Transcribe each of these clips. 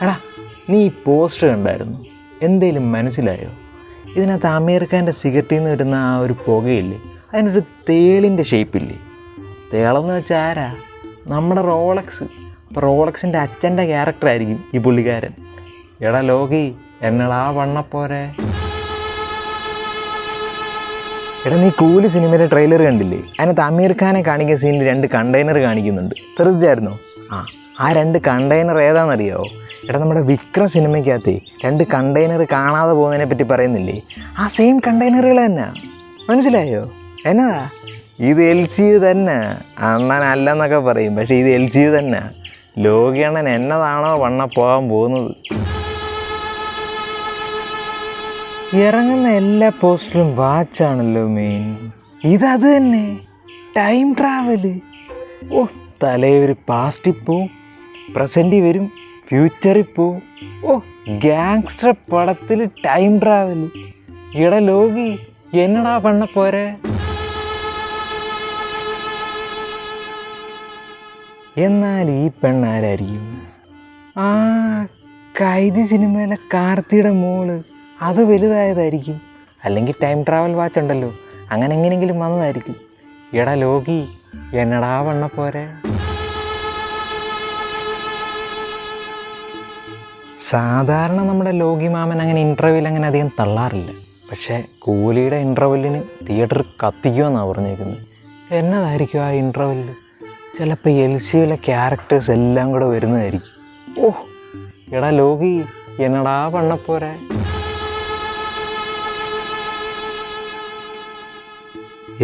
എടാ, നീ ഈ പോസ്റ്റർ കണ്ടായിരുന്നു? എന്തേലും മനസ്സിലായോ? ഇതിനകത്ത് അമീർ ഖാൻ്റെ സിഗരറ്റിൽ നിന്ന് കിട്ടുന്ന ആ ഒരു പുകയില്ലേ, അതിനൊരു തേളിൻ്റെ ഷേപ്പില്ലേ? തേളെന്ന് വെച്ചാൽ ആരാ? നമ്മുടെ റോളക്സ്. അപ്പോൾ റോളക്സിൻ്റെ അച്ഛൻ്റെ ക്യാരക്ടറായിരിക്കും ഈ പുള്ളിക്കാരൻ. എടാ ലോകി, എന്നടാ വണ്ണപ്പോരെ. എടാ, നീ കൂലി സിനിമയുടെ ട്രെയിലർ കണ്ടില്ലേ? അതിനകത്ത് അമീർ ഖാനെ കാണിക്കുന്ന സീനിൽ 2 കണ്ടെയ്നർ കാണിക്കുന്നുണ്ട്. ശ്രദ്ധിച്ചായിരുന്നോ? ആ 2 കണ്ടെയ്നർ ഏതാണെന്നറിയാമോ? എടാ, നമ്മുടെ വിക്രം സിനിമയ്ക്കകത്ത് 2 കണ്ടെയ്നർ കാണാതെ പോകുന്നതിനെ പറ്റി പറയുന്നില്ലേ, ആ സെയിം കണ്ടെയ്നറുകൾ തന്നെ. മനസ്സിലായോ? എന്നതാ ഇത്? LCU തന്നെ. അണ്ണനല്ലെന്നൊക്കെ പറയും, പക്ഷേ ഇത് LCU തന്നെ. ലോകി അണ്ണൻ എന്നതാണോ വണ്ണ പോകാൻ പോകുന്നത്. ഇറങ്ങുന്ന എല്ലാ പോസ്റ്ററും വാച്ചാണല്ലോ മെയിൻ. ഇതത് തന്നെ, ടൈം ട്രാവല്. ഓ, തലയൊരു പാസ്റ്റിൽ പോവും, പ്രസൻറ്റിൽ വരും, ഫ്യൂച്ചറിൽ പോവും. ഓ, ഗാങ്സ്റ്റർ പടത്തിൽ ടൈം ട്രാവല്. ഇവിടെ ലോകി എന്നടാ പണ്ണ പോരെ. എന്നാൽ ഈ പെണ്ണാരായിരിക്കും? ആ കൈദി സിനിമയിലെ കാർത്തിയുടെ മോള്. അത് വലുതായതായിരിക്കും, അല്ലെങ്കിൽ ടൈം ട്രാവൽ വാച്ച് ഉണ്ടല്ലോ, അങ്ങനെ എങ്ങനെയെങ്കിലും വന്നതായിരിക്കും. എടാ ലോകി, എന്നടാ വണ്ണ പോരെ. സാധാരണ നമ്മുടെ ലോകി മാമൻ അങ്ങനെ ഇൻ്റർവ്യൂവിൽ അങ്ങനെ അധികം തള്ളാറില്ല. പക്ഷേ കൂലിയുടെ ഇൻ്റർവെല്ലിന് തിയേറ്റർ കത്തിക്കുമെന്നാണ് പറഞ്ഞേക്കുന്നത്. എന്നതായിരിക്കും ആ ഇൻ്റർവെല്ലിൽ? ചിലപ്പോൾ LCUവിലെ ക്യാരക്ടേഴ്സ് എല്ലാം കൂടെ വരുന്നതായിരിക്കും. ഓ, എടാ ലോകി, എന്നടാ വണ്ണപ്പോരെ.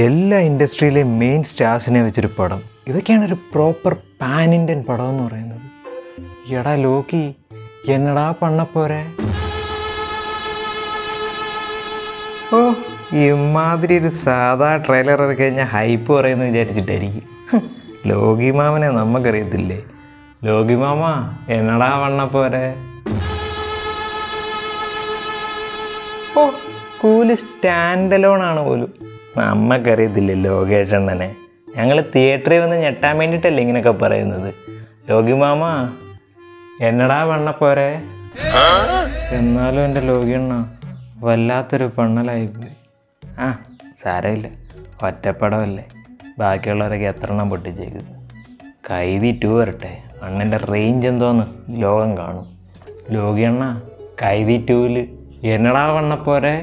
എല്ലാ ഇൻഡസ്ട്രിയിലെയും മെയിൻ സ്റ്റാർസിനെ വെച്ചൊരു പടം. ഇതൊക്കെയാണ് ഒരു പ്രോപ്പർ പാൻ ഇന്ത്യൻ പടം എന്ന് പറയുന്നത്. എടാ ലോകി, എന്നടാ പണ്ണപ്പോരെ. ഓ, ഇമാതിരി ഒരു സാധാ ട്രെയിലർ ഇറക്കി കഴിഞ്ഞാൽ ഹൈപ്പ് പറയുമെന്ന് വിചാരിച്ചിട്ടായിരിക്കും. ലോകി മാമനെ നമുക്കറിയത്തില്ലേ? ലോകി മാമ, എന്നടാ വണ്ണപ്പോരെ. ഓ, കൂല് സ്റ്റാൻഡ് അലോണാണ് പോലും. നമ്മക്കറിയത്തില്ലേ ലോകേഷ് അണ്ണനെ? ഞങ്ങൾ തിയേറ്ററിൽ വന്ന് ഞെട്ടാൻ വേണ്ടിയിട്ടല്ലേ ഇങ്ങനെയൊക്കെ പറയുന്നത്. ലോകി മാമ, എന്നടാ വണ്ണപ്പോരെ. എന്നാലും എൻ്റെ ലോകി അണ്ണ വല്ലാത്തൊരു പണ്ണലായിപ്പോയി. സാരമില്ല, ഒറ്റപ്പടമല്ലേ, ബാക്കിയുള്ളവരൊക്കെ എത്ര എണ്ണം പൊട്ടിച്ചേക്കുന്നത്. കൈദി 2 വരട്ടെ, അണ്ണൻ്റെ റേഞ്ച് എന്തോന്ന് ലോകം കാണും. ലോകി അണ്ണ, കൈദി 2-ൽ എന്നടാ വണ്ണപ്പോരെ.